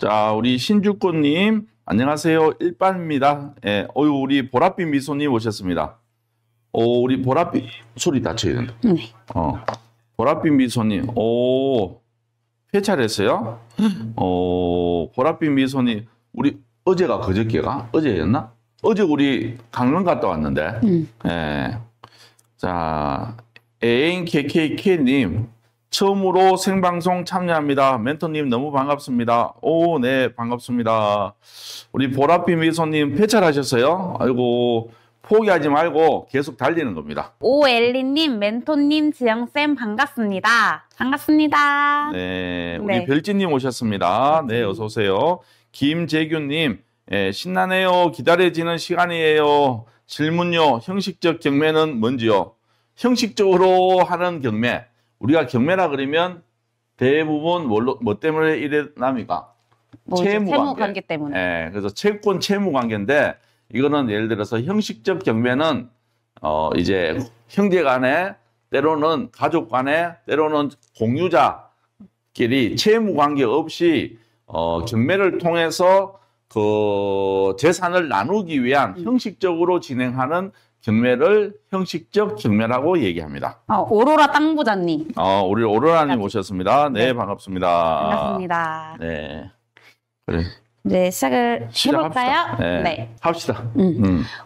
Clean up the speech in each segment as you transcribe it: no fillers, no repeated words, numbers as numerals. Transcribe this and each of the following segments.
자, 우리 신주권님, 안녕하세요. 일반입니다. 예, 우리 보랏빛 미소님 오셨습니다. 우리 보랏빛, 소리 낮춰야 된다. 네. 보랏빛 미소님, 회차했어요? 보랏빛 미소님, 우리 어제가 그저께가? 어제였나? 어제 우리 강릉 갔다 왔는데. 예. 자, ANKKK님, 처음으로 생방송 참여합니다. 멘토님 너무 반갑습니다. 네, 반갑습니다. 우리 보랏빛 미소님 폐찰하셨어요? 아이고, 포기하지 말고 계속 달리는 겁니다. 오엘리님, 멘토님, 지영쌤 반갑습니다. 반갑습니다. 네, 우리 네. 별지님 오셨습니다. 네, 어서 오세요. 김재규님, 신나네요. 기다려지는 시간이에요. 질문요. 형식적 경매는 뭔지요? 형식적으로 하는 경매. 우리가 경매라 그러면 대부분 뭐 때문에 일어납니까? 채무 관계 때문에. 그래서 채권 채무 관계인데 이거는 예를 들어서 형식적 경매는 이제 형제 간에 때로는 가족 간에 때로는 공유자끼리 채무 관계 없이 경매를 통해서 그 재산을 나누기 위한 형식적으로 진행하는 경매를 형식적 경매라고 얘기합니다. 오로라 땅부자님. 우리 오로라님 오셨습니다. 네, 반갑습니다. 반갑습니다. 네. 그래. 이제 시작을 해볼까요? 네. 합시다.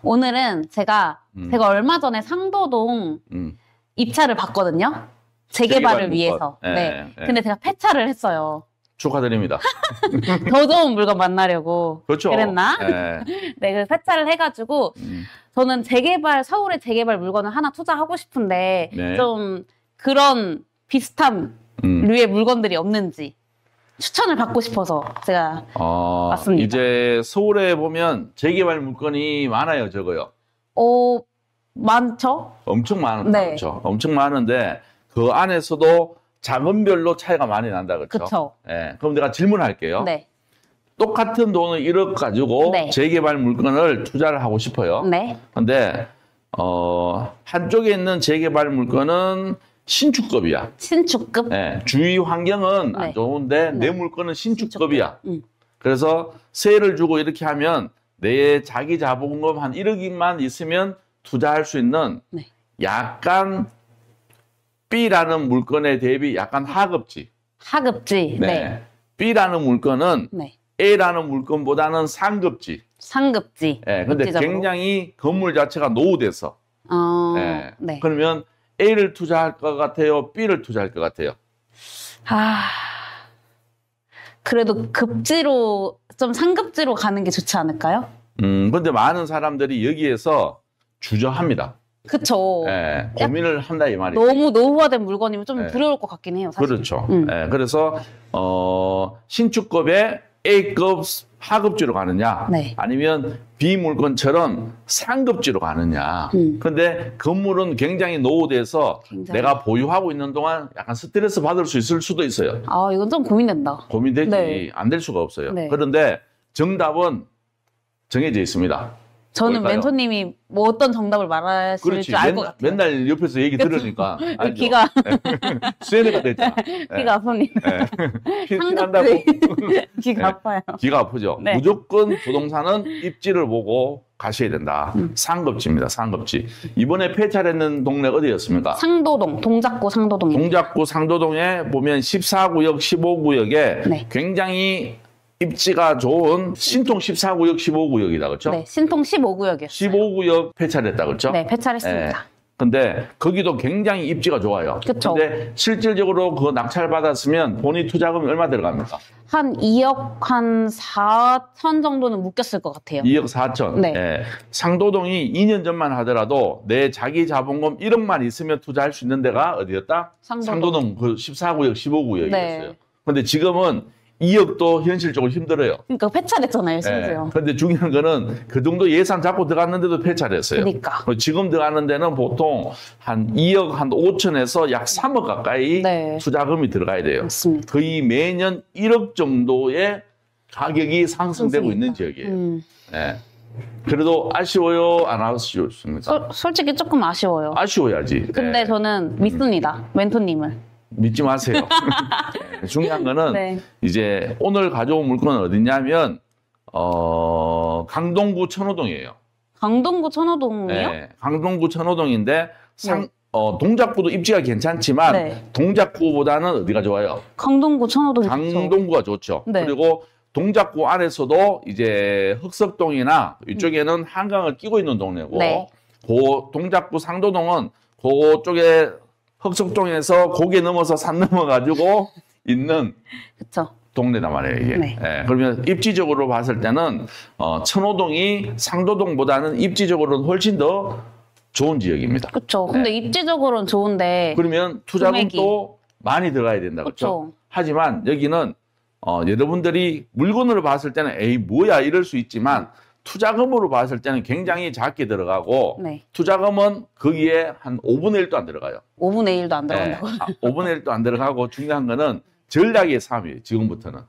오늘은 제가 얼마 전에 상도동 입찰을 봤거든요. 재개발을 위해서. 네. 근데 제가 폐차를 했어요. 축하드립니다. 더 좋은 물건 만나려고. 그렇죠. 그랬나? 네, 그래서 폐차를 해가지고 저는 서울의 재개발 물건을 하나 투자하고 싶은데 좀 그런 비슷한 류의 물건들이 없는지 추천을 받고 싶어서 제가 왔습니다. 이제 서울에 보면 재개발 물건이 많아요, 적어요? 많죠? 엄청 많죠. 엄청 많은데 그 안에서도 자금별로 차이가 많이 난다, 그렇죠? 그렇죠. 그럼 내가 질문할게요. 네. 똑같은 돈을 1억 가지고 재개발 물건을 투자를 하고 싶어요. 네. 근데 한쪽에 있는 재개발 물건은 신축급이야. 신축급? 주위 환경은 안 좋은데 내 물건은 신축급이야. 그래서 세를 주고 이렇게 하면 내 자기 자본금 한 1억만 있으면 투자할 수 있는 약간 B라는 물건에 대비 약간 하급지. 하급지. 네. B라는 물건은 A라는 물건보다는 상급지. 상급지. 근데 굉장히 건물 자체가 노후돼서. 그러면 A를 투자할 것 같아요? B를 투자할 것 같아요? 그래도 급지로, 좀 상급지로 가는 게 좋지 않을까요? 근데 많은 사람들이 여기에서 주저합니다. 그쵸. 고민을 한다, 이 말이죠. 너무 노후화된 물건이면 좀 두려울 것 같긴 해요, 사실. 그렇죠. 그래서, 신축급에 A급 하급지로 가느냐, 아니면 B 물건처럼 상급지로 가느냐. 근데 건물은 굉장히 노후돼서 내가 보유하고 있는 동안 약간 스트레스 받을 수 있을 수도 있어요. 이건 좀 고민된다. 고민되지. 안 될 수가 없어요. 그런데 정답은 정해져 있습니다. 저는 뭘까요? 멘토님이 뭐 어떤 정답을 말하실 줄 알 것 같아요. 맨날 옆에서 얘기 들으니까. 귀가. 수혜가 됐잖아. 귀가 아픕니다. 피난다고. 귀가 아파요. 귀가 아프죠. 무조건 부동산은 입지를 보고 가셔야 된다. 상급지입니다. 상급지. 이번에 폐찰했는 동네 어디였습니까? 상도동. 동작구 상도동. 동작구 상도동에 보면 14구역, 15구역에 굉장히 입지가 좋은 신통 14구역, 15구역이다, 그렇죠? 네, 신통 15구역이었어요. 15구역 폐찰했다, 그렇죠? 네, 폐찰했습니다. 근데 거기도 굉장히 입지가 좋아요. 그렇죠. 근데 실질적으로 그 낙찰 받았으면 본인 투자금이 얼마 들어갑니까? 한 2억 한 4천 정도는 묶였을 것 같아요. 2억 4천. 상도동이 2년 전만 하더라도 내 자기 자본금 1억만 있으면 투자할 수 있는 데가 어디였다? 상도동 그 14구역, 15구역이었어요. 근데 지금은 2억도 현실적으로 힘들어요. 그러니까 폐찰했잖아요, 심지어. 근데 중요한 거는 그 정도 예산 잡고 들어갔는데도 폐찰했어요. 그러니까. 지금 들어가는 데는 보통 한 2억 한 5천에서 약 3억 가까이 투자금이 들어가야 돼요. 맞습니다. 거의 매년 1억 정도의 가격이 상승되고 있는 지역이에요. 그래도 아쉬워요? 안 아쉬웠습니까? 솔직히 조금 아쉬워요. 아쉬워야지. 근데 저는 믿습니다, 멘토님을. 믿지 마세요. 중요한 거는 네. 이제 오늘 가져온 물건은 어디냐면 강동구 천호동이에요. 강동구 천호동이요? 네, 강동구 천호동인데 동작구도 입지가 괜찮지만 네. 동작구보다는 어디가 좋아요? 강동구 천호동이 강동구가 좋죠. 네. 그리고 동작구 안에서도 이제 흑석동이나 이쪽에는 한강을 끼고 있는 동네고 네. 그 동작구 상도동은 그쪽에 흑석동에서 고개 넘어서 산 넘어가지고 있는 그쵸. 동네단 말이에요, 이게. 네. 예, 그러면 입지적으로 봤을 때는 천호동이 상도동보다는 입지적으로는 훨씬 더 좋은 지역입니다. 그렇죠. 근데 네. 입지적으로는 좋은데 그러면 투자금도 많이 들어가야 된다, 그렇죠? 하지만 여기는 여러분들이 물건으로 봤을 때는 에이 뭐야 이럴 수 있지만 투자금으로 봤을 때는 굉장히 작게 들어가고 네. 투자금은 거기에 한 5분의 1도 안 들어가요. 5분의 1도 안 들어간다고요? 네. 5분의 1도 안 들어가고 중요한 거는 전략의 삶이에요. 지금부터는.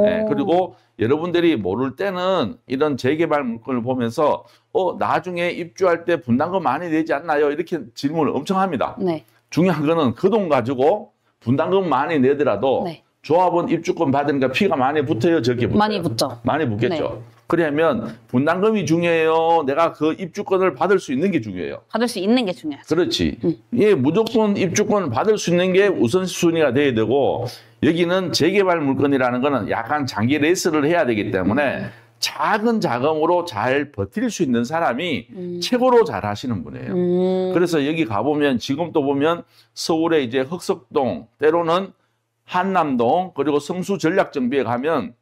네. 그리고 여러분들이 모를 때는 이런 재개발 물건을 보면서 나중에 입주할 때 분담금 많이 내지 않나요? 이렇게 질문을 엄청 합니다. 네. 중요한 거는 그 돈 가지고 분담금 많이 내더라도 네. 조합은 입주권 받으니까 피가 많이 붙어요? 적게 붙어요? 많이 붙죠. 많이 붙겠죠. 네. 그러면 분담금이 중요해요? 내가 그 입주권을 받을 수 있는 게 중요해요? 받을 수 있는 게 중요하죠. 그렇지. 예, 무조건 입주권을 받을 수 있는 게 우선순위가 돼야 되고 여기는 재개발 물건이라는 거는 약간 장기 레이스를 해야 되기 때문에 작은 자금으로 잘 버틸 수 있는 사람이 최고로 잘 하시는 분이에요. 그래서 여기 가보면 지금 또 보면 서울에 이제 흑석동 때로는 한남동 그리고 성수 전략정비에 가면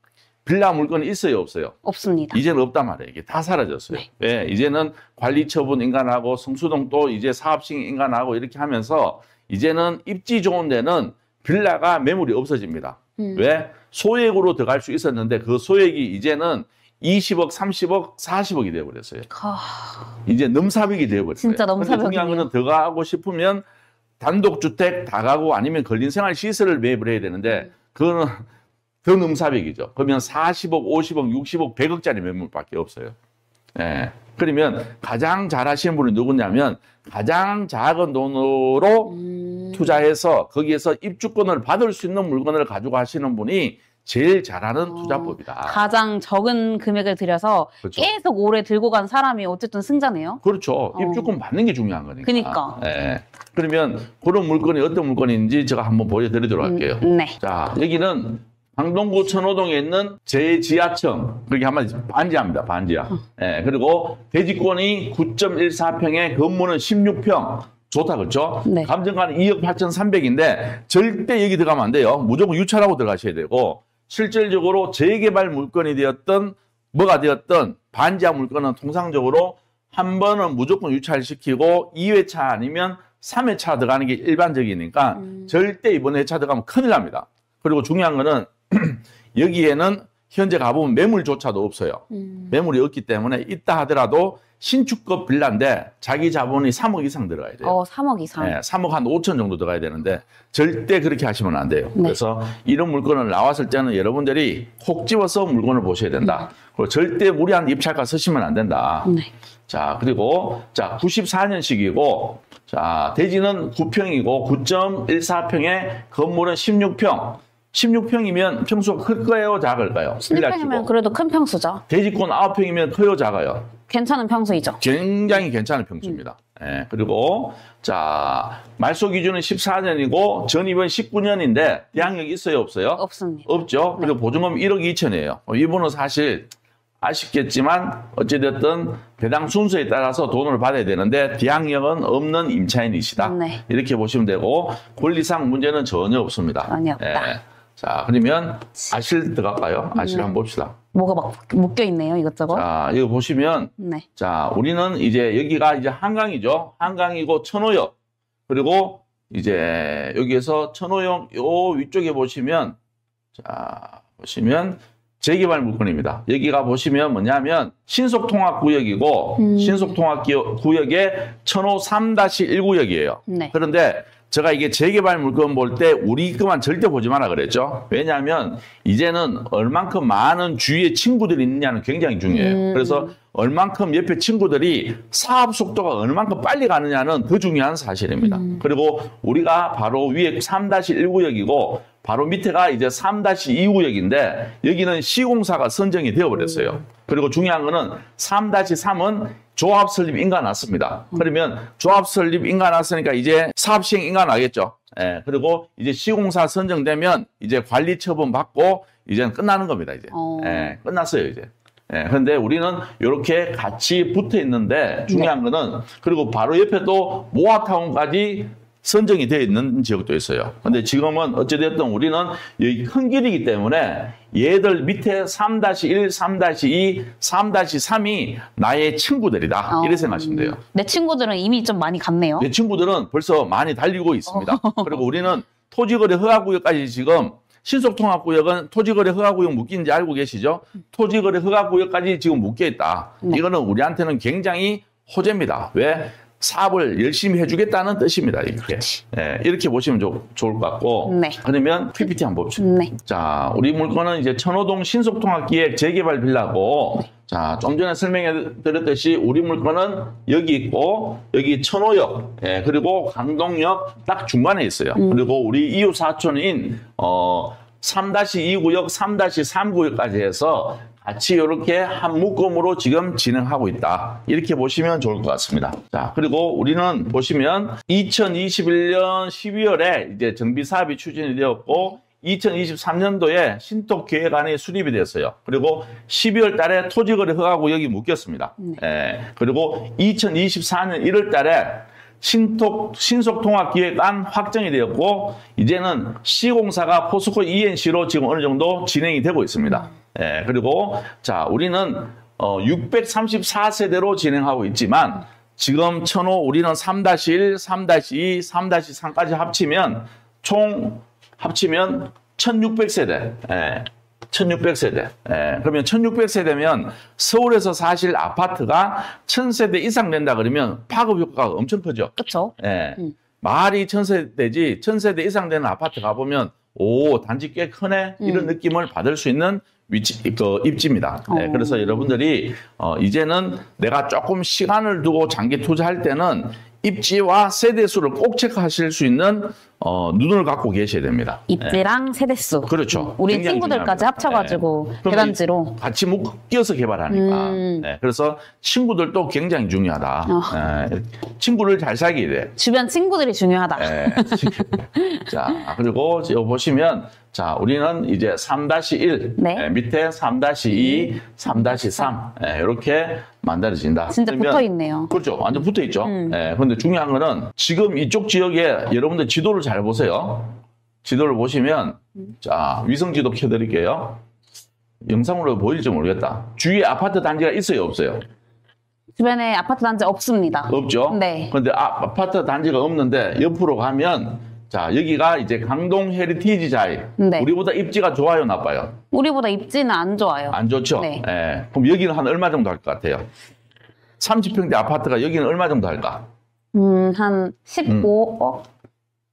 빌라 물건이 있어요, 없어요? 없습니다. 이제는 없단 말이에요. 이게 다 사라졌어요. 네. 네, 이제는 관리처분 인간하고 성수동도 이제 사업식 인간하고 이렇게 하면서 이제는 입지 좋은 데는 빌라가 매물이 없어집니다. 왜? 소액으로 들어갈 수 있었는데 그 소액이 이제는 20억, 30억, 40억이 되어버렸어요. 이제 넘사벽이 되어버렸어요. 진짜 넘사벽이네요. 중요한 거는 들어가고 싶으면 단독주택, 다가구 아니면 근린생활시설을 매입을 해야 되는데 그거는 더 넘사벽이죠. 그러면 40억, 50억, 60억, 100억짜리 매물밖에 없어요. 예. 그러면 가장 잘하시는 분이 누구냐면 가장 작은 돈으로 투자해서 거기에서 입주권을 받을 수 있는 물건을 가지고 하시는 분이 제일 잘하는 투자법이다. 가장 적은 금액을 들여서 그렇죠. 계속 오래 들고 간 사람이 어쨌든 승자네요. 그렇죠. 입주권 받는 게 중요한 거니까. 그러니까. 네. 그러면 그런 물건이 어떤 물건인지 제가 한번 보여드리도록 할게요. 네. 자, 여기는 강동구 천호동에 있는 제2지하청, 그게 한마디 반지하입니다. 반지하. 네. 그리고 대지권이 9.14평에 건물은 16평. 좋다, 그렇죠? 네. 감정가는 2억 8,300인데 절대 여기 들어가면 안 돼요. 무조건 유찰하고 들어가셔야 되고 실질적으로 재개발 물건이 되었던 뭐가 되었던 반지하 물건은 통상적으로 한 번은 무조건 유찰시키고 2회차 아니면 3회차 들어가는 게 일반적이니까 절대 이번 회차 들어가면 큰일 납니다. 그리고 중요한 거는 여기에는 현재 가보면 매물조차도 없어요. 매물이 없기 때문에 있다 하더라도 신축급 빌라인데 자기 자본이 3억 이상 들어가야 돼요. 3억 이상? 네, 3억 한 5천 정도 들어가야 되는데 절대 그렇게 하시면 안 돼요. 네. 그래서 이런 물건을 나왔을 때는 여러분들이 콕 집어서 물건을 보셔야 된다. 그리고 절대 무리한 입찰가 쓰시면 안 된다. 네. 자, 그리고 자 94년식이고 자 대지는 9평이고 9.14평에 건물은 16평. 16평이면 평수가 클까요? 작을까요? 16평이면 그래도 큰 평수죠. 대지권 9평이면 커요? 작아요? 괜찮은 평수이죠. 굉장히 괜찮은 평수입니다. 네, 그리고 자 말소 기준은 14년이고 전입은 19년인데 대항력이 있어요? 없어요? 없습니다. 없죠. 그리고 네. 보증금 1억 2천이에요. 이분은 사실 아쉽겠지만 어찌됐든 배당 순서에 따라서 돈을 받아야 되는데 대항력은 없는 임차인이시다. 네. 이렇게 보시면 되고 권리상 문제는 전혀 없습니다. 전혀 없다. 네. 자, 그러면 아실 들어갈까요? 아실 한번 봅시다. 뭐가 막 묶여 있네요, 이것저것. 자, 이거 보시면 네. 자, 우리는 이제 여기가 이제 한강이죠. 한강이고 천호역. 그리고 이제 여기에서 천호역 요 위쪽에 보시면 자, 보시면 재개발 물건입니다. 여기가 보시면 뭐냐면 신속통합구역이고 신속통합구역의 천호 3-1구역이에요. 네. 그런데 제가 이게 재개발 물건 볼 때 우리 것만 절대 보지 마라 그랬죠. 왜냐하면 이제는 얼만큼 많은 주위에 친구들이 있느냐는 굉장히 중요해요. 그래서 얼만큼 옆에 친구들이 사업 속도가 얼만큼 빨리 가느냐는 더 중요한 사실입니다. 그리고 우리가 바로 위에 3-1구역이고 바로 밑에가 이제 3-2구역인데 여기는 시공사가 선정이 되어버렸어요. 그리고 중요한 거는 3-3은 조합 설립 인가 났습니다. 그러면 조합 설립 인가 났으니까 이제 사업 시행 인가 나겠죠. 예, 그리고 이제 시공사 선정되면 이제 관리 처분 받고 이제는 끝나는 겁니다. 이제 예, 끝났어요 이제. 예, 그런데 우리는 이렇게 같이 붙어 있는데 중요한 거는 그리고 바로 옆에 또 모아타운까지 선정이 되어 있는 지역도 있어요. 근데 지금은 어찌됐든 우리는 여기 큰 길이기 때문에 얘들 밑에 3-1, 3-2, 3-3이 나의 친구들이다. 이렇게 생각하시면 돼요. 내 친구들은 이미 좀 많이 갔네요. 내 친구들은 벌써 많이 달리고 있습니다. 그리고 우리는 토지거래 허가구역까지 지금 신속통합구역은 토지거래 허가구역 묶인지 알고 계시죠? 토지거래 허가구역까지 지금 묶여 있다. 이거는 우리한테는 굉장히 호재입니다. 왜? 사업을 열심히 해주겠다는 뜻입니다. 이렇게. 네, 이렇게 보시면 좋을 것 같고. 네. 그러면 PPT 한번 봅시다. 네. 자, 우리 물건은 이제 천호동 신속통합기획 재개발 빌라고. 자, 좀 전에 설명해 드렸듯이 우리 물건은 여기 있고, 여기 천호역, 예, 그리고 강동역 딱 중간에 있어요. 그리고 우리 이웃 사촌인, 3-2구역, 3-3구역까지 해서 같이 이렇게 한 묶음으로 지금 진행하고 있다. 이렇게 보시면 좋을 것 같습니다. 자, 그리고 우리는 보시면 2021년 12월에 이제 정비 사업이 추진이 되었고 2023년도에 신토계획안이 수립이 됐어요. 그리고 12월 달에 토지거래 허가구역이 묶였습니다. 예, 그리고 2024년 1월 달에 신속통합기획안 확정이 되었고 이제는 시공사가 포스코 ENC로 지금 어느 정도 진행이 되고 있습니다. 예, 그리고 자 우리는 634세대로 진행하고 있지만 지금 천호 우리는 3-1, 3-2, 3-3까지 합치면 총 합치면 1600세대. 예. 1600세대. 예, 그러면 1600세대면 서울에서 사실 아파트가 1000세대 이상 된다 그러면 파급 효과가 엄청 크죠. 그렇죠. 예. 말이 1000세대지 1000세대 이상 되는 아파트 가보면 오 단지 꽤 크네 이런 느낌을 받을 수 있는 위치, 입지입니다. 네, 그래서 여러분들이 이제는 내가 조금 시간을 두고 장기 투자할 때는 입지와 세대수를 꼭 체크하실 수 있는 눈을 갖고 계셔야 됩니다. 입지랑 네. 세대수. 그렇죠. 우리 친구들까지 합쳐가지고 네. 대단지로 같이 묶여서 개발하니까. 네, 그래서 친구들도 굉장히 중요하다. 네, 친구를 잘 사귀어야 돼. 주변 친구들이 중요하다. 네. 자, 그리고 여기 보시면 자, 우리는 이제 3-1, 네. 밑에 3-2, 3-3 이렇게 만들어진다. 진짜 붙어있네요. 그렇죠. 완전 붙어있죠. 그런데 중요한 거는 지금 이쪽 지역에 여러분들 지도를 잘 보세요. 지도를 보시면 자, 위성지도 켜드릴게요. 영상으로 보일지 모르겠다. 주위에 아파트 단지가 있어요, 없어요? 주변에 아파트 단지 없습니다. 없죠? 네. 그런데 아파트 단지가 없는데 옆으로 가면 자, 여기가 이제 강동 헤리티지 자이. 네. 우리보다 입지가 좋아요, 나빠요? 우리보다 입지는 안 좋아요. 안 좋죠? 네. 예. 그럼 여기는 한 얼마 정도 할 것 같아요? 30평대 아파트가 여기는 얼마 정도 할까? 한 15억?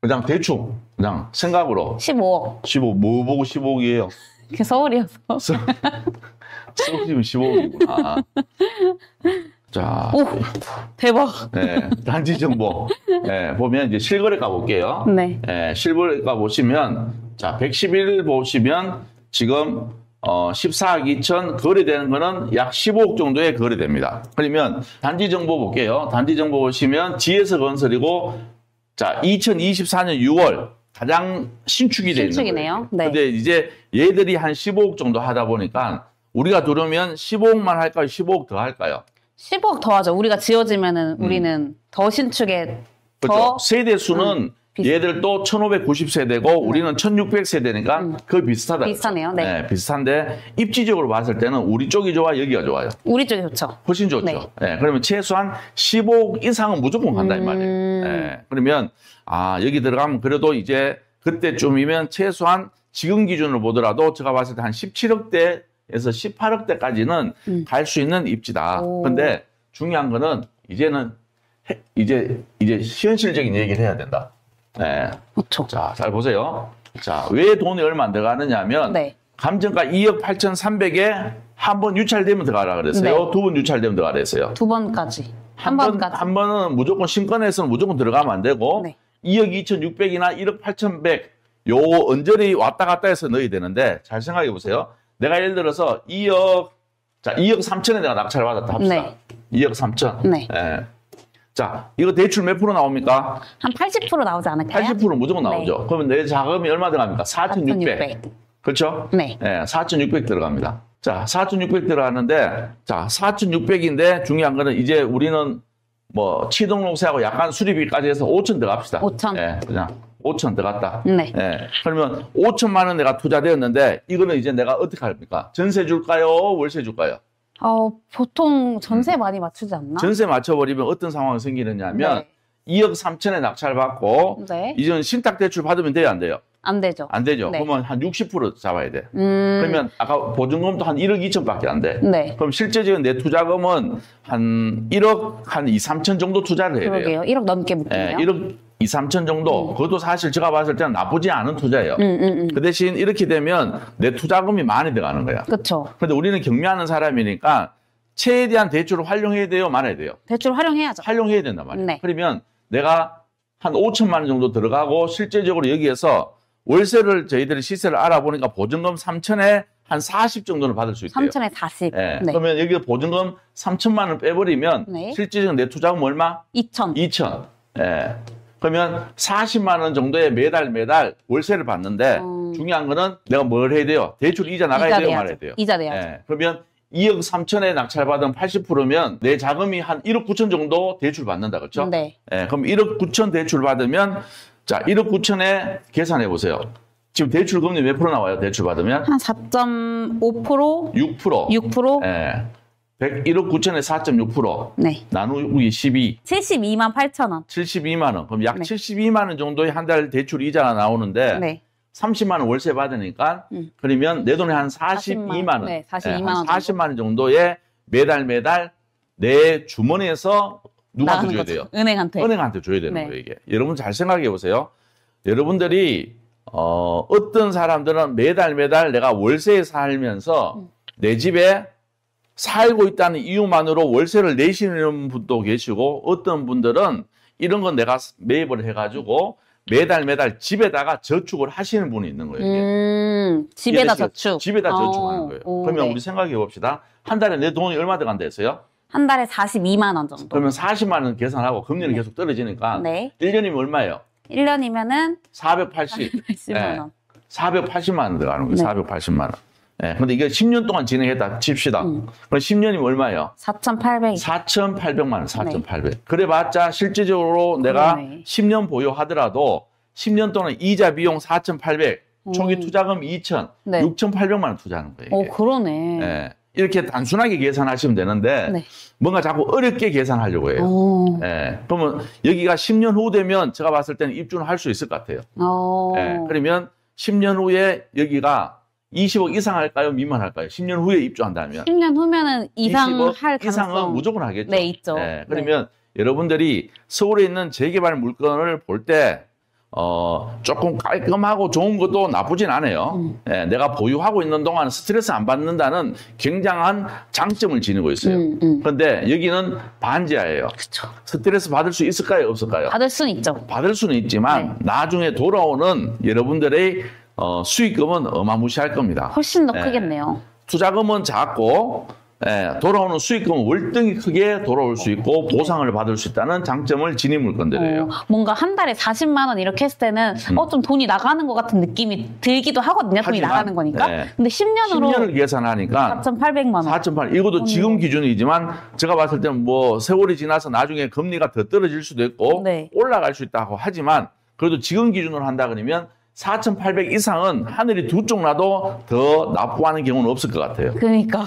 그냥 대충, 그냥 생각으로. 15억. 15, 뭐 보고 15억이에요? 그게 서울이어서. 서울이면 15억이구나. 자. 오, 대박. 네, 단지 정보. 네, 보면 이제 실거래가 볼게요. 네. 네, 실거래가 보시면, 자, 111 보시면 지금, 14억 2천 거래되는 거는 약 15억 정도에 거래됩니다. 그러면 단지 정보 볼게요. 단지 정보 보시면 GS 건설이고, 자, 2024년 6월 가장 신축이 되어 있는 신축이네요. 네. 근데 이제 얘들이 한 15억 정도 하다 보니까 우리가 들어오면 15억만 할까요? 15억 더 할까요? 15억 더 하죠. 우리가 지어지면은 우리는 더 신축에 그렇죠. 더 세대수는 얘들도 1590세대고 우리는 1600세대니까 거의 비슷하다. 비슷하네요. 네. 네, 비슷한데 입지적으로 봤을 때는 우리 쪽이 좋아, 여기가 좋아요? 우리 쪽이 좋죠. 훨씬 좋죠. 네. 네, 그러면 최소한 15억 이상은 무조건 간다 이 말이에요. 네, 그러면 여기 들어가면 그래도 이제 그때쯤이면 최소한 지금 기준으로 보더라도 제가 봤을 때 한 17억대 에서 18억대까지는 갈 수 있는 입지다. 근데 중요한 거는 이제는 이제 현실적인 얘기를 해야 된다. 네. 그렇죠. 자, 잘 보세요. 자, 왜 돈이 얼마 안 들어가느냐 하면 네. 감정가 2억 8,300에 한 번 유찰되면 들어가라 그랬어요. 네. 두 번 유찰되면 들어가라 그랬어요. 두 번까지. 한 번은 무조건 신권에서는 무조건 들어가면 안 되고 네. 2억 2,600이나 1억 8,100 요 언저리 왔다 갔다 해서 넣어야 되는데 잘 생각해 보세요. 내가 예를 들어서 2억 3천에 내가 낙찰을 받았다 합시다. 네. 2억 3천. 네. 예. 자, 이거 대출 몇 프로 나옵니까? 한 80% 나오지 않을까요? 80% 무조건 나오죠. 네. 그러면 내 자금이 얼마 들어갑니까? 4,600. 그렇죠? 네. 예, 4,600 들어갑니다. 자, 4,600 들어가는데, 자, 4,600인데 중요한 거는 이제 우리는 뭐 취등록세하고 약간 수리비까지 해서 5천 들어갑시다. 5천. 예, 그냥 5천 들어갔다. 네. 예, 그러면 5천만 원 내가 투자되었는데 이거는 이제 내가 어떻게 합니까? 전세 줄까요? 월세 줄까요? 보통 전세 많이 맞추지 않나? 전세 맞춰버리면 어떤 상황이 생기느냐 하면 네. 2억 3천에 낙찰 받고 네. 이제는 신탁 대출 받으면 돼요, 안 돼요? 안 되죠. 안 되죠. 네. 그러면 한 60% 잡아야 돼. 그러면 아까 보증금도 한 1억 2천밖에 안 돼. 네. 그럼 실제적인 내 투자금은 한 1억 한 2, 3천 정도 투자를 해야 돼요. 그러게요. 1억 넘게 묶이네요. 1억 2, 3천 정도. 그것도 사실 제가 봤을 때는 나쁘지 않은 투자예요. 그 대신 이렇게 되면 내 투자금이 많이 들어가는 거야. 그렇죠. 근데 우리는 경매하는 사람이니까 최대한 대출을 활용해야 돼요, 말아야 돼요? 대출 활용해야죠. 활용해야 된단 말이에요. 네. 그러면 내가 한 5천만 원 정도 들어가고 실제적으로 여기에서 월세를 저희들이 시세를 알아보니까 보증금 3천에 한 40 정도는 받을 수 있대요. 3천에 40. 네. 네. 그러면 여기 보증금 3천만 원 빼버리면 네. 실질적인 내 투자금 얼마? 2천. 2천. 예. 그러면 40만 원 정도의 매달 월세를 받는데 중요한 거는 내가 뭘 해야 돼요? 대출 이자 나가야 이자 돼요, 내야죠. 말아야 돼요. 이자 내야죠. 예. 그러면 2억 3천에 낙찰받은 80%면 내 자금이 한 1억 9천 정도 대출 받는다, 그렇죠? 네. 예. 그럼 1억 9천 대출 받으면 자 1억 9천에 계산해 보세요. 지금 대출 금리 몇 프로 나와요? 대출 받으면? 한 4.5%? 6%. 6%? 예. 1억 9천에 4.6%. 네. 나누기 12. 72만 8천 원. 72만 원. 그럼 약 네. 72만 원 정도의 한 달 대출 이자가 나오는데 네. 30만 원 월세 받으니까 그러면 내 돈에 한 42만 원. 네, 42만 한 원 40만 원 정도의 매달 내 주머니에서 누구한테 줘야 거죠. 돼요? 은행한테. 은행한테 줘야 되는 네. 거예요, 이게. 여러분 잘 생각해 보세요. 여러분들이 어떤 사람들은 매달 내가 월세에 살면서 내 집에 살고 있다는 이유만으로 월세를 내시는 분도 계시고 어떤 분들은 이런 건 내가 매입을 해가지고 매달 집에다가 저축을 하시는 분이 있는 거예요. 이게. 집에다 저축. 집에다 저축하는 거예요. 네. 그러면 우리 생각해 봅시다. 한 달에 내 돈이 얼마 들어간다 했어요? 한 달에 42만 원 정도. 그러면 40만 원 계산하고 금리는 계속 떨어지니까 네. 1년이면 얼마예요? 1년이면은 480. 80만 원. 480만 원 들어가는 거예요. 네. 480만 원. 예. 근데 이게 10년 동안 진행했다 칩시다. 그럼 10년이면 얼마예요? 4,800. 4,800만 원, 4,800. 그래봤자 실질적으로 내가 그러네. 10년 보유하더라도 10년 동안 이자 비용 4,800, 초기 투자금 2,000, 네. 6,800만 원 투자하는 거예요. 이게. 그러네. 예. 이렇게 단순하게 계산하시면 되는데 네. 뭔가 자꾸 어렵게 계산하려고 해요. 예. 그러면 여기가 10년 후 되면 제가 봤을 때는 입주는 할 수 있을 것 같아요. 예. 그러면 10년 후에 여기가 20억 이상 할까요? 미만 할까요? 10년 후에 입주한다면. 10년 후면은 이상 20억 할 가능성. 이상은 무조건 하겠죠. 네, 있죠. 예. 그러면 여러분들이 서울에 있는 재개발 물건을 볼 때 조금 깔끔하고 좋은 것도 나쁘진 않아요. 예, 내가 보유하고 있는 동안 스트레스 안 받는다는 굉장한 장점을 지니고 있어요. 그런데 여기는 반지하예요. 그쵸. 스트레스 받을 수 있을까요? 없을까요? 받을 수는 있죠. 받을 수는 있지만 나중에 돌아오는 여러분들의 수익금은 어마무시할 겁니다. 훨씬 더 예. 크겠네요. 투자금은 작고 돌아오는 수익금은 월등히 크게 돌아올 수 있고 보상을 받을 수 있다는 장점을 지닌 물건들이에요. 뭔가 한 달에 40만 원 이렇게 했을 때는 좀 돈이 나가는 것 같은 느낌이 들기도 하거든요. 돈이 하지만, 나가는 거니까. 네. 근데 10년으로 10년을 계산하니까 4,800만 원. 4,800. 이것도 지금 기준이지만 제가 봤을 때는 뭐 세월이 지나서 나중에 금리가 더 떨어질 수도 있고 네. 올라갈 수 있다고 하지만 그래도 지금 기준으로 한다 그러면 4,800 이상은 하늘이 두 쪽 나도 더 납부하는 경우는 없을 것 같아요. 그러니까.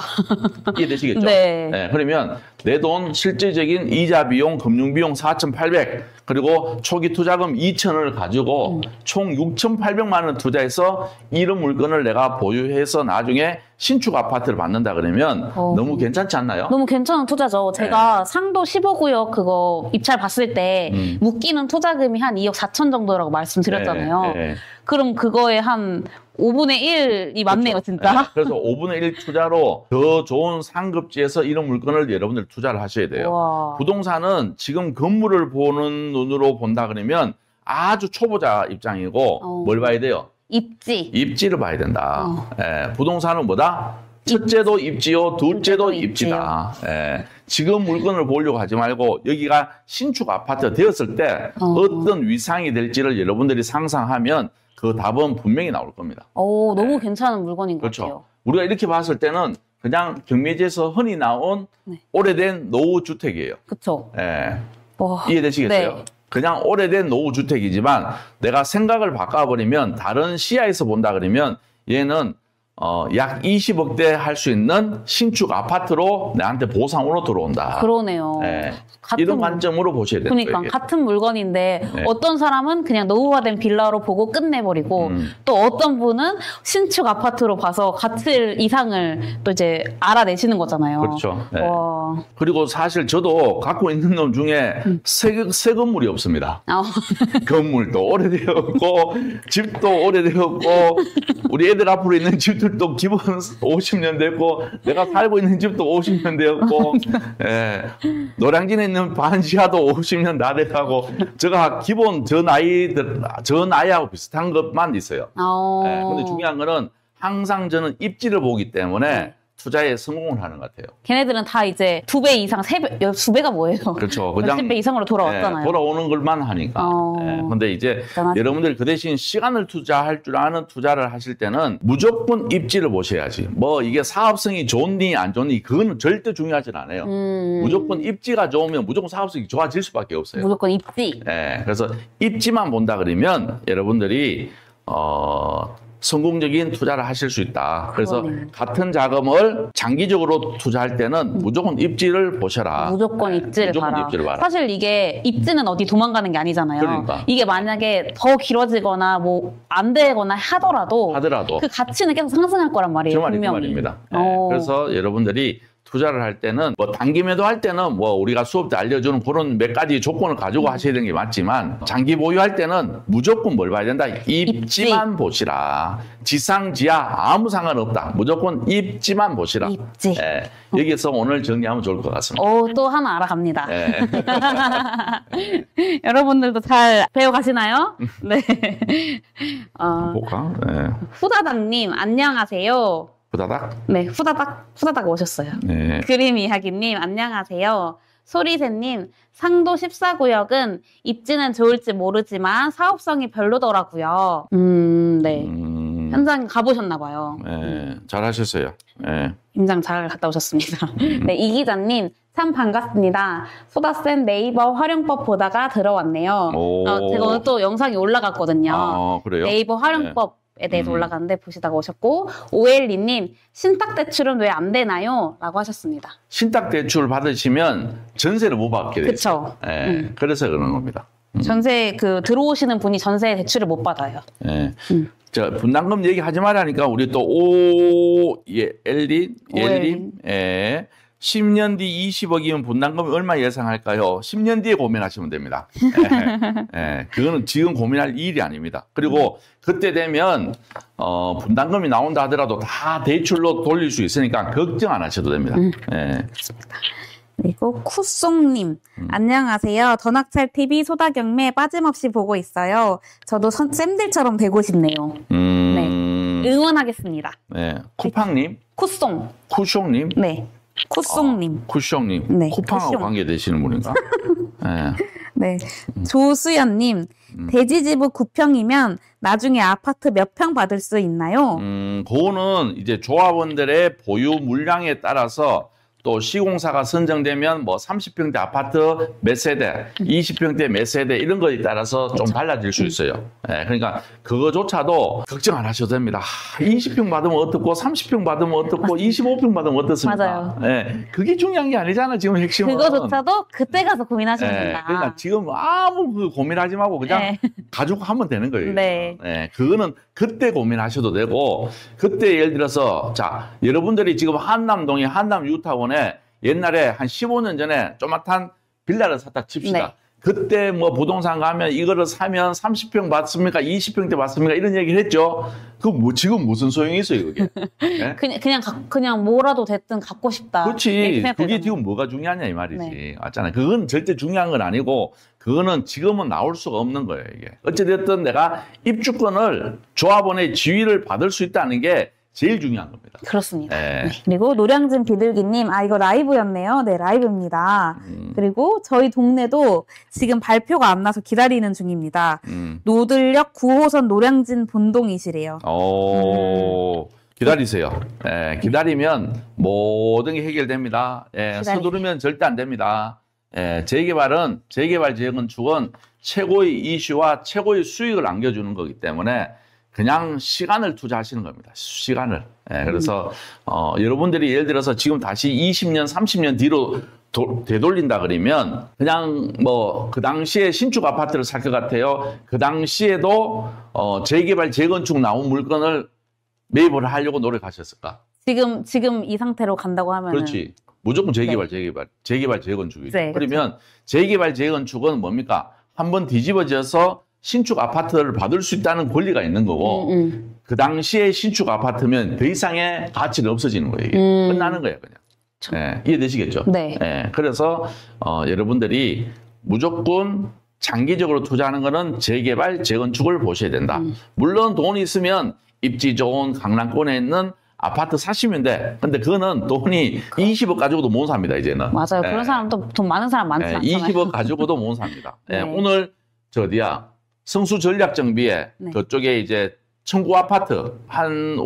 이해되시겠죠? 네. 그러면 내 돈 실질적인 이자 비용, 금융 비용 4,800 그리고 초기 투자금 2,000을 가지고 총 6,800만 원 투자해서 이런 물건을 내가 보유해서 나중에 신축 아파트를 받는다 그러면 너무 괜찮지 않나요? 너무 괜찮은 투자죠. 제가 상도 15구역 그거 입찰 봤을 때 묶이는 투자금이 한 2억 4천 정도라고 말씀드렸잖아요. 그럼 그거에 한 5분의 1이 맞네요, 그렇죠. 진짜. 그래서 5분의 1 투자로 더 좋은 상급지에서 이런 물건을 여러분들 투자를 하셔야 돼요. 와. 부동산은 지금 건물을 보는 눈으로 본다 그러면 아주 초보자 입장이고 뭘 봐야 돼요? 입지를 봐야 된다. 부동산은 뭐다? 첫째도 입지요, 둘째도 입지다. 지금 물건을 보려고 하지 말고 여기가 신축 아파트가 되었을 때 어떤 위상이 될지를 여러분들이 상상하면 그 답은 분명히 나올 겁니다. 너무 괜찮은 물건인 것 그렇죠. 같아요. 우리가 이렇게 봤을 때는 그냥 경매지에서 흔히 나온 오래된 노후주택이에요. 그렇죠. 이해되시겠어요? 네. 그냥 오래된 노후주택이지만 내가 생각을 바꿔버리면 다른 시야에서 본다 그러면 얘는 약 20억대 할 수 있는 신축 아파트로 내한테 보상으로 들어온다. 그러네요. 이런 관점으로 보셔야 돼요. 그러니까 같은 물건인데 어떤 사람은 그냥 노후화된 빌라로 보고 끝내버리고 또 어떤 분은 신축 아파트로 봐서 가치 이상을 또 이제 알아내시는 거잖아요. 그렇죠. 그리고 사실 저도 갖고 있는 놈 중에 새 건물이 없습니다. 건물도 오래되었고 집도 오래되었고 우리 애들 앞으로 있는 집들도 기본 50년 됐고 내가 살고 있는 집도 50년 되었고 노량진에 있는 반지하도 50년 다 돼가고 제가 기본 저 나이하고 비슷한 것만 있어요. 근데 중요한 거는 항상 저는 입지를 보기 때문에 투자에 성공을 하는 것 같아요. 걔네들은 다 이제 2배 이상, 3배, 2배가 뭐예요? 그렇죠. 몇십 배 이상으로 돌아왔잖아요. 돌아오는 것만 하니까. 근데 이제 여러분들이 그 대신 시간을 투자할 줄 아는 투자를 하실 때는 무조건 입지를 보셔야지. 뭐 이게 사업성이 좋니 안 좋니 그건 절대 중요하진 않아요. 무조건 입지가 좋으면 무조건 사업성이 좋아질 수밖에 없어요. 무조건 입지. 그래서 입지만 본다 그러면 여러분들이 성공적인 투자를 하실 수 있다. 그래서 같은 자금을 장기적으로 투자할 때는 무조건 입지를 보셔라. 무조건 입지를 봐라. 사실 이게 입지는 어디 도망가는 게 아니잖아요. 그러니까. 이게 만약에 더 길어지거나 뭐 안 되거나 하더라도 그 가치는 계속 상승할 거란 말이에요. 그 말입니다. 그래서 여러분들이 투자를 할 때는 뭐 단기 매도할 때는 뭐 우리가 수업 때 알려주는 그런 몇 가지 조건을 가지고 하셔야 되는 게 맞지만 장기 보유할 때는 무조건 뭘 봐야 된다? 입지만 보시라. 지상 지하 아무 상관없다. 무조건 입지만 보시라. 입지. 여기서 오늘 정리하면 좋을 것 같습니다. 또 하나 알아갑니다. 여러분들도 잘 배워가시나요? 네. 볼까? 후다닥님 안녕하세요. 후다닥? 네, 후다닥 오셨어요. 그림 이야기님, 안녕하세요. 소리새님, 상도 14구역은 입지는 좋을지 모르지만 사업성이 별로더라고요. 네. 현장 가보셨나봐요. 잘하셨어요. 임장 잘 갔다 오셨습니다. 네, 이 기자님, 참 반갑습니다. 소다쌤 네이버 활용법 보다가 들어왔네요. 제가 오늘 또 영상이 올라갔거든요. 그래요? 네이버 활용법. 에 대해서 올라갔는데 보시다가 오셨고 오엘리님 신탁대출은 왜 안 되나요? 라고 하셨습니다. 신탁대출 받으시면 전세를 못 받게 돼요. 그렇죠. 그래서 그런 겁니다. 전세 들어오시는 분이 전세 대출을 못 받아요. 자, 분담금 얘기하지 말라니까 우리 또 예린 10년 뒤 20억이면 분담금이 얼마 예상할까요? 10년 뒤에 고민하시면 됩니다. 그거는 지금 고민할 일이 아닙니다. 그리고 그때 되면 분담금이 나온다 하더라도 다 대출로 돌릴 수 있으니까 걱정 안 하셔도 됩니다. 그렇습니다. 그리고 쿠송님 안녕하세요. 더낙찰TV 소다경매 빠짐없이 보고 있어요. 저도 쌤들처럼 되고 싶네요. 네, 응원하겠습니다. 쿠팡님? 쿠숑님? 네. 쿠송님. 쿠숑님. 네, 쿠팡하고 관계되시는 분인가? 네. 조수연님. 대지지부 9평이면 나중에 아파트 몇 평 받을 수 있나요? 그거는 이제 조합원들의 보유 물량에 따라서 또 시공사가 선정되면 뭐 30평대 아파트 몇 세대, 20평대 몇 세대 이런 거에 따라서 좀 달라질 수 있어요. 그러니까 그거조차도 걱정 안 하셔도 됩니다. 20평 받으면 어떻고 30평 받으면 어떻고 25평 받으면 어떻습니까? 맞아요. 그게 중요한 게 아니잖아 지금 핵심은. 그거조차도 그때 가서 고민하시면 된다. 그러니까 지금 아무 고민하지 말고 그냥 가지고 하면 되는 거예요. 그거는 그때 고민하셔도 되고 그때 예를 들어서 자 여러분들이 지금 한남동의 한남유타운에 옛날에 한 15년 전에 조그맣한 빌라를 샀다 칩시다. 네. 그때 뭐 부동산 가면 이거를 사면 30평 받습니까? 20평대 받습니까? 이런 얘기를 했죠. 그 뭐 지금 무슨 소용이 있어요, 그게? 네? 그냥 뭐라도 됐든 갖고 싶다. 그렇지. 그게 지금 뭐가 중요하냐 이 말이지. 네. 맞잖아요. 그건 절대 중요한 건 아니고 그거는 지금은 나올 수가 없는 거예요, 이게. 어찌됐든 내가 입주권을 조합원의 지위를 받을 수 있다는 게 제일 중요한 겁니다. 그렇습니다. 네. 그리고 노량진 비둘기님, 이거 라이브였네요. 네, 라이브입니다. 그리고 저희 동네도 지금 발표가 안 나서 기다리는 중입니다. 노들역 9호선 노량진 본동이시래요. 기다리세요. 예, 기다리면 모든 게 해결됩니다. 예, 서두르면 절대 안 됩니다. 예, 재개발 재건축은 최고의 이슈와 최고의 수익을 안겨주는 거기 때문에 그냥 시간을 투자하시는 겁니다. 시간을. 예, 그래서 여러분들이 예를 들어서 지금 다시 20년, 30년 뒤로 되돌린다 그러면 그냥 뭐 그 당시에 신축 아파트를 살 것 같아요. 그 당시에도 재개발, 재건축 나온 물건을 매입을 하려고 노력하셨을까? 지금 이 상태로 간다고 하면 그렇지. 무조건 재개발, 네. 재개발, 재건축이죠. 네, 그러면 그렇죠. 재개발, 재건축은 뭡니까? 한번 뒤집어져서 신축 아파트를 받을 수 있다는 권리가 있는 거고 그 당시에 신축 아파트면 더 이상의 가치는 없어지는 거예요. 이게. 끝나는 거예요. 그냥. 네, 이해되시겠죠? 네. 네. 그래서 여러분들이 무조건 장기적으로 투자하는 거는 재개발, 재건축을 보셔야 된다. 물론 돈이 있으면 입지 좋은 강남권에 있는 아파트 사시면 돼. 근데 그거는 돈이 20억 가지고도 못 삽니다, 이제는. 맞아요. 그런 사람도 돈 많은 사람 많지 않잖아요. 20억 가지고도 못 삽니다. 네. 오늘 저 어디야? 성수 전략정비에 네. 그쪽에 이제 청구 아파트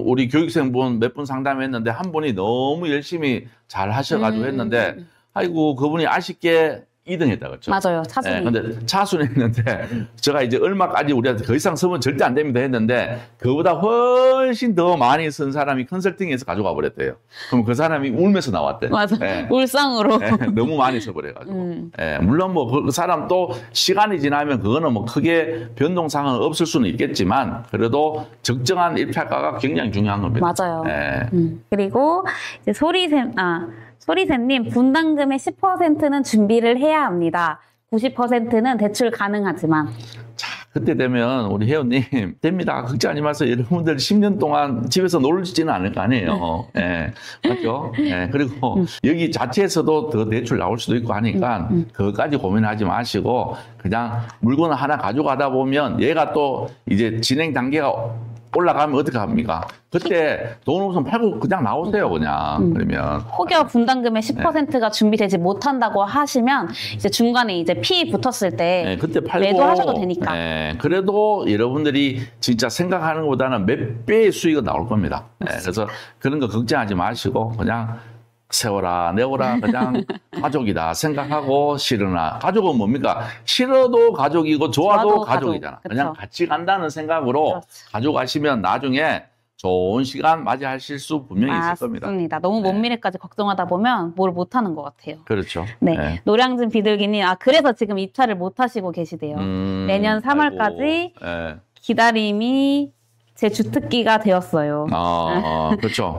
우리 교육생분 몇 분 상담했는데 한 분이 너무 열심히 잘 하셔가지고 했는데 아이고 그분이 아쉽게 2등 했다 그랬죠. 맞아요. 차순위. 네, 근데 차순했는데 제가 이제 얼마까지 우리한테 더 이상 쓰면 절대 안 됩니다 했는데 그보다 훨씬 더 많이 쓴 사람이 컨설팅에서 가져가 버렸대요. 그럼 그 사람이 울면서 나왔대. 맞아. 네. 울상으로. 네, 너무 많이 써버려가지고. 네, 물론 뭐 그 사람 또 시간이 지나면 그거는 뭐 크게 변동사항은 없을 수는 있겠지만 그래도 적정한 입찰가가 굉장히 중요한 겁니다. 맞아요. 네. 그리고 이제 소리새님, 분담금의 10%는 준비를 해야 합니다. 90%는 대출 가능하지만. 자, 그때 되면 우리 회원님 됩니다. 걱정하지 마세요. 여러분들 10년 동안 집에서 놀지는 않을 거 아니에요. 예, 맞죠? 예, 그리고 여기 자체에서도 더 대출 나올 수도 있고 하니까 그것까지 고민하지 마시고 그냥 물건을 하나 가져가다 보면 얘가 또 이제 진행 단계가 올라가면 어떻게 합니까? 그때 돈 없으면 팔고 그냥 나오세요, 그냥. 그러면. 혹여 분담금의 10%가 준비되지 못한다고 하시면, 이제 중간에 이제 피 붙었을 때, 그때 팔고, 매도하셔도 되니까. 그래도 여러분들이 진짜 생각하는 것보다는 몇 배의 수익은 나올 겁니다. 그래서 그런 거 걱정하지 마시고, 그냥 세워라, 내워라, 그냥 가족이다 생각하고 싫으나. 가족은 뭡니까? 싫어도 가족이고 좋아도 가족이잖아. 가족. 그냥 같이 간다는 생각으로 그렇죠. 가져가시면 나중에 좋은 시간 맞이하실 수 분명히 있을 겁니다. 맞습니다. 너무 먼 미래까지 걱정하다 보면 뭘 못하는 것 같아요. 그렇죠. 네. 네. 노량진 비둘기님, 그래서 지금 입찰을 못 하시고 계시대요. 내년 3월까지 기다림이 제 주특기가 되었어요. 그렇죠.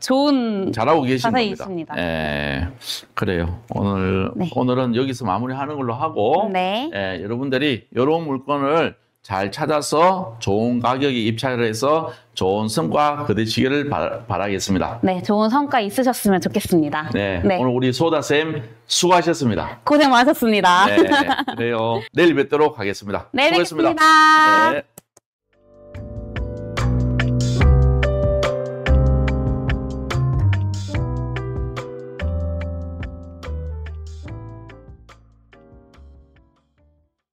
좋은 잘하고 계신 겁니다. 그래요. 오늘은 여기서 마무리하는 걸로 하고 여러분들이 이런 물건을 잘 찾아서 좋은 가격에 입찰을 해서 좋은 성과 거두시기를 바라겠습니다. 네, 좋은 성과 있으셨으면 좋겠습니다. 네. 오늘 우리 소다쌤 수고하셨습니다. 고생 많으셨습니다. 그래요. 내일 뵙도록 하겠습니다. 내일 뵙겠습니다.